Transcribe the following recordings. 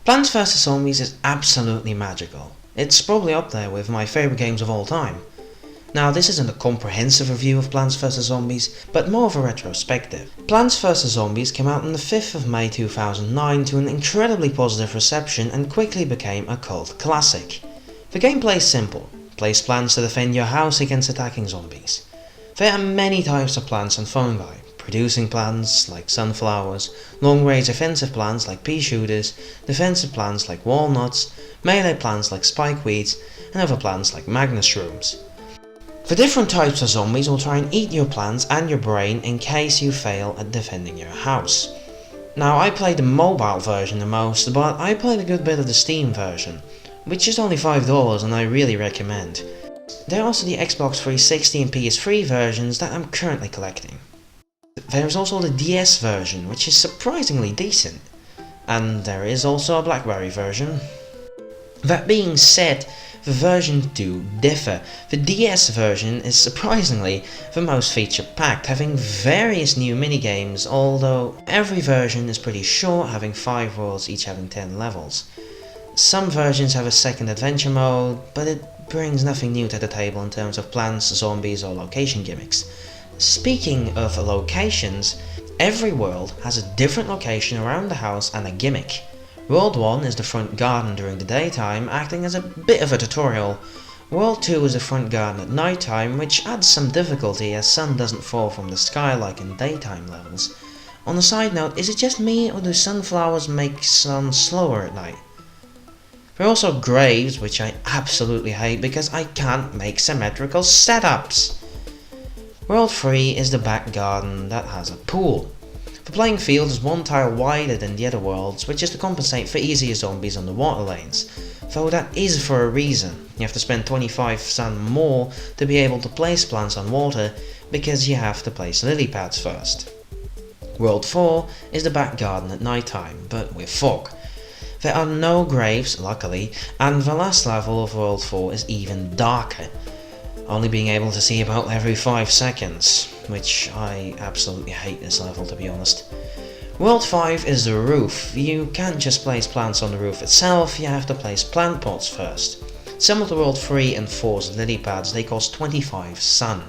Plants vs Zombies is absolutely magical. It's probably up there with my favourite games of all time. Now, this isn't a comprehensive review of Plants vs Zombies, but more of a retrospective. Plants vs Zombies came out on the 5th of May 2009 to an incredibly positive reception and quickly became a cult classic. The gameplay is simple. Place plants to defend your house against attacking zombies. There are many types of plants and fungi. Producing plants like sunflowers, long-range offensive plants like pea shooters, defensive plants like walnuts, melee plants like spikeweeds, and other plants like magnet shrooms. The different types of zombies will try and eat your plants and your brain in case you fail at defending your house. Now, I played the mobile version the most, but I played a good bit of the Steam version, which is only $5 and I really recommend. There are also the Xbox 360 and PS3 versions that I'm currently collecting. There is also the DS version, which is surprisingly decent, and there is also a BlackBerry version. That being said, the versions do differ. The DS version is surprisingly the most feature-packed, having various new minigames, although every version is pretty short, having 5 worlds each having 10 levels. Some versions have a second adventure mode, but it brings nothing new to the table in terms of plants, zombies or location gimmicks. Speaking of locations, every world has a different location around the house and a gimmick. World 1 is the front garden during the daytime, acting as a bit of a tutorial. World 2 is the front garden at night time, which adds some difficulty as sun doesn't fall from the sky like in daytime levels. On a side note, is it just me or do sunflowers make sun slower at night? There are also graves, which I absolutely hate because I can't make symmetrical setups. World 3 is the back garden that has a pool. The playing field is 1 tile wider than the other worlds, which is to compensate for easier zombies on the water lanes. Though that is for a reason. You have to spend 25 sun more to be able to place plants on water, because you have to place lily pads first. World 4 is the back garden at night time, but with fog. There are no graves, luckily, and the last level of World 4 is even darker, only being able to see about every 5 seconds, which I absolutely hate this level, to be honest. World 5 is the roof. You can't just place plants on the roof itself, you have to place plant pots first. Similar to World 3 and 4's lily pads, they cost 25 sun.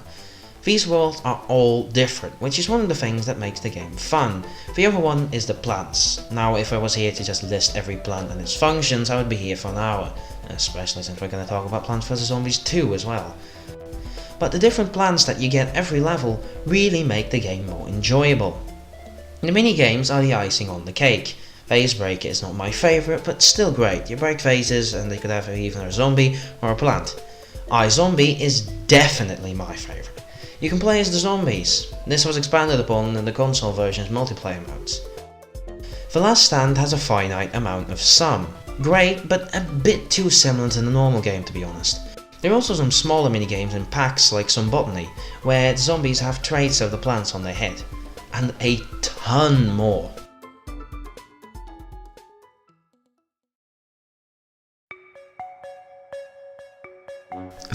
These worlds are all different, which is one of the things that makes the game fun. The other one is the plants. Now, if I was here to just list every plant and its functions, I would be here for an hour, especially since we're going to talk about Plants vs Zombies 2 as well. But the different plants that you get every level really make the game more enjoyable. The mini-games are the icing on the cake. Vase Breaker is not my favourite, but still great. You break vases and they could have either a zombie or a plant. iZombie is definitely my favourite. You can play as the zombies. This was expanded upon in the console version's multiplayer modes. The Last Stand has a finite amount of sun. Great, but a bit too similar to the normal game, to be honest. There are also some smaller minigames in packs like some botany, where the zombies have traits of the plants on their head. And a ton more.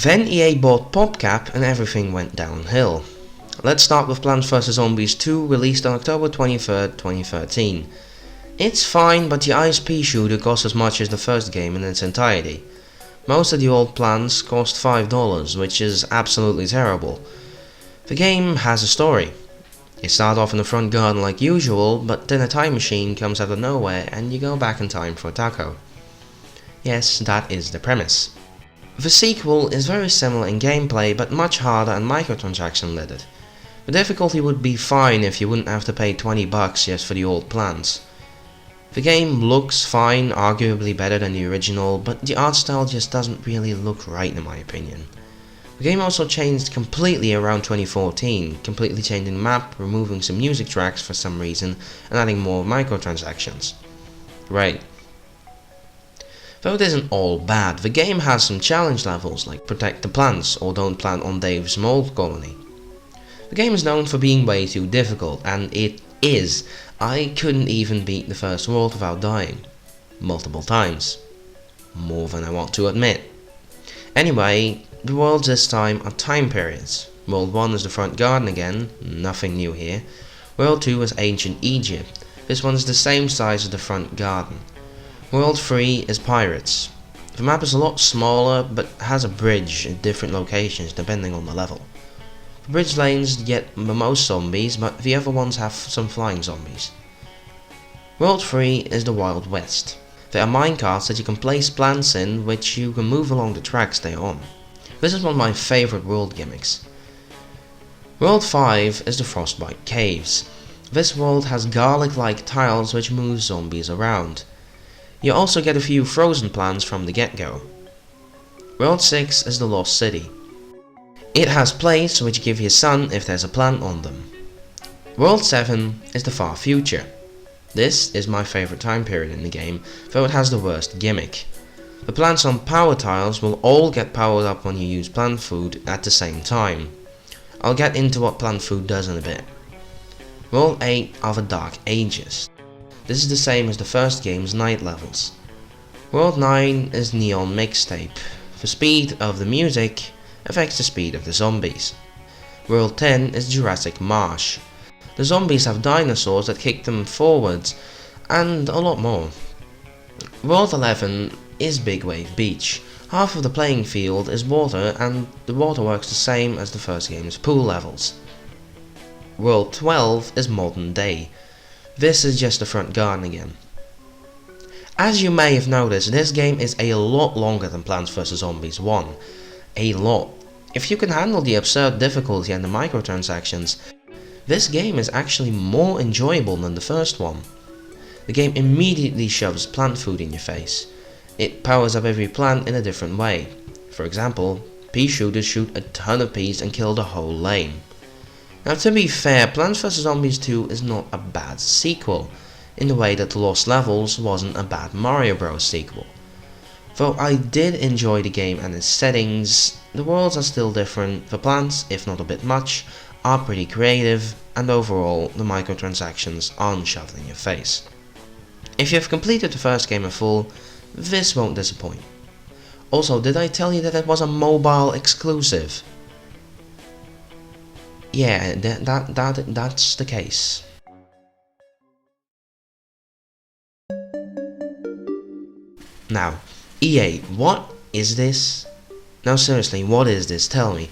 Then EA bought PopCap and everything went downhill. Let's start with Plants vs Zombies 2, released on October 23rd, 2013. It's fine, but the ice pea shooter costs as much as the first game in its entirety. Most of the old plants cost $5, which is absolutely terrible. The game has a story. You start off in the front garden like usual, but then a time machine comes out of nowhere and you go back in time for a taco. Yes, that is the premise. The sequel is very similar in gameplay, but much harder and microtransaction laden. The difficulty would be fine if you wouldn't have to pay $20 just for the old plants. The game looks fine, arguably better than the original, but the art style just doesn't really look right in my opinion. The game also changed completely around 2014, completely changing the map, removing some music tracks for some reason, and adding more microtransactions. Right. Though it isn't all bad, the game has some challenge levels like protect the plants or don't plant on Dave's mold colony. The game is known for being way too difficult, and it is. I couldn't even beat the first world without dying. Multiple times. More than I want to admit. Anyway, the worlds this time are time periods. World 1 is the front garden again, nothing new here. World 2 is ancient Egypt. This one is the same size as the front garden. World 3 is Pirates. The map is a lot smaller but has a bridge in different locations depending on the level. The bridge lanes get the most zombies, but the other ones have some flying zombies. World 3 is the Wild West. There are minecarts that you can place plants in which you can move along the tracks they are on. This is one of my favourite world gimmicks. World 5 is the Frostbite Caves. This world has garlic-like tiles which move zombies around. You also get a few frozen plants from the get-go. World 6 is the Lost City. It has plates which give you sun if there's a plant on them. World 7 is the Far Future. This is my favourite time period in the game, though it has the worst gimmick. The plants on power tiles will all get powered up when you use plant food at the same time. I'll get into what plant food does in a bit. World 8 are the Dark Ages. This is the same as the first game's night levels. World 9 is Neon Mixtape. The speed of the music affects the speed of the zombies. World 10 is Jurassic Marsh. The zombies have dinosaurs that kick them forwards, and a lot more. World 11 is Big Wave Beach. Half of the playing field is water, and the water works the same as the first game's pool levels. World 12 is Modern Day. This is just the front garden again. As you may have noticed, this game is a lot longer than Plants vs Zombies 1. A lot. If you can handle the absurd difficulty and the microtransactions, this game is actually more enjoyable than the first one. The game immediately shoves plant food in your face. It powers up every plant in a different way. For example, pea shooters shoot a ton of peas and kill the whole lane. Now to be fair, Plants vs Zombies 2 is not a bad sequel, in the way that The Lost Levels wasn't a bad Mario Bros sequel. Though I did enjoy the game and its settings, the worlds are still different, the plants, if not a bit much, are pretty creative, and overall the microtransactions aren't shoved in your face. If you've completed the first game in full, this won't disappoint. Also, did I tell you that it was a mobile exclusive? Yeah, that's the case. Now, EA, what is this? Now seriously, what is this? Tell me.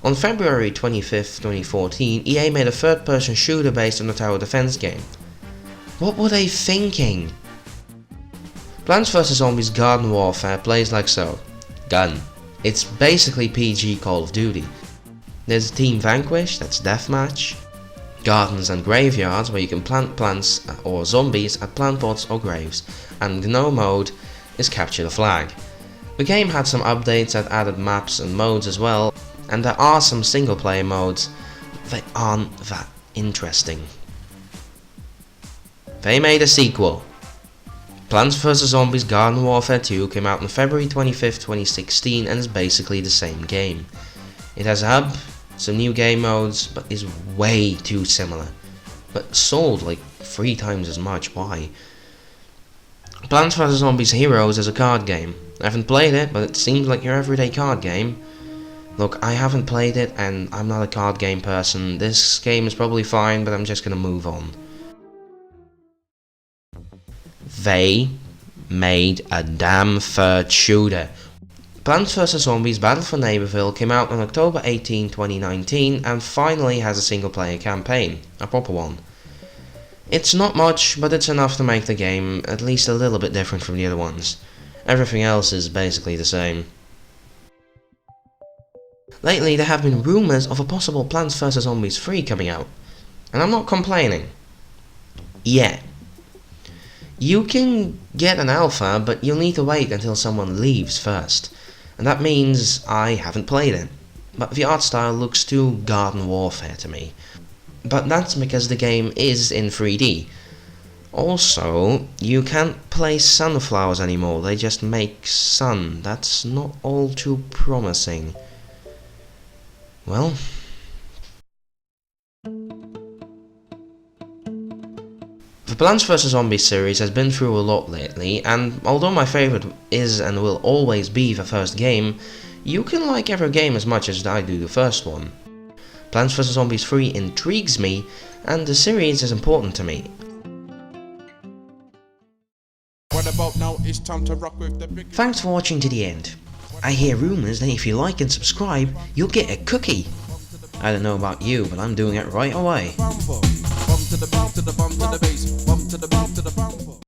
On February 25th, 2014, EA made a third-person shooter based on the tower defense game. What were they thinking? Plants vs Zombies Garden Warfare plays like so. Gun. It's basically PG Call of Duty. There's Team Vanquish, that's Deathmatch. Gardens and graveyards, where you can plant plants or zombies at plant pots or graves. And Gnome mode is Capture the Flag. The game had some updates that added maps and modes as well, and there are some single player modes. They aren't that interesting. They made a sequel. Plants vs Zombies Garden Warfare 2 came out on February 25th, 2016 and is basically the same game. It has a hub, some new game modes, but is way too similar. But sold like 3 times as much, why? Plants vs Zombies Heroes is a card game. I haven't played it, but it seems like your everyday card game. Look, I haven't played it and I'm not a card game person. This game is probably fine, but I'm just gonna move on. They made a damn third shooter. Plants vs Zombies Battle for Neigbourville came out on October 18, 2019 and finally has a single player campaign, a proper one. It's not much, but it's enough to make the game at least a little bit different from the other ones. Everything else is basically the same. Lately there have been rumours of a possible Plants vs Zombies 3 coming out, and I'm not complaining. Yet. You can get an alpha, but you'll need to wait until someone leaves first, and that means I haven't played it. But the art style looks too Garden Warfare to me. But that's because the game is in 3D. Also, you can't place sunflowers anymore, they just make sun. That's not all too promising. Well... The Plants vs Zombies series has been through a lot lately, and although my favourite is and will always be the first game, you can like every game as much as I do the first one. Plants vs Zombies 3 intrigues me, and the series is important to me. Right about now, it's time to rock with the big. Thanks for watching to the end. I hear rumours that if you like and subscribe, you'll get a cookie. I don't know about you, but I'm doing it right away. Bumble. Bum to the bum to the bum to the bass. Bum to the bum to the bum.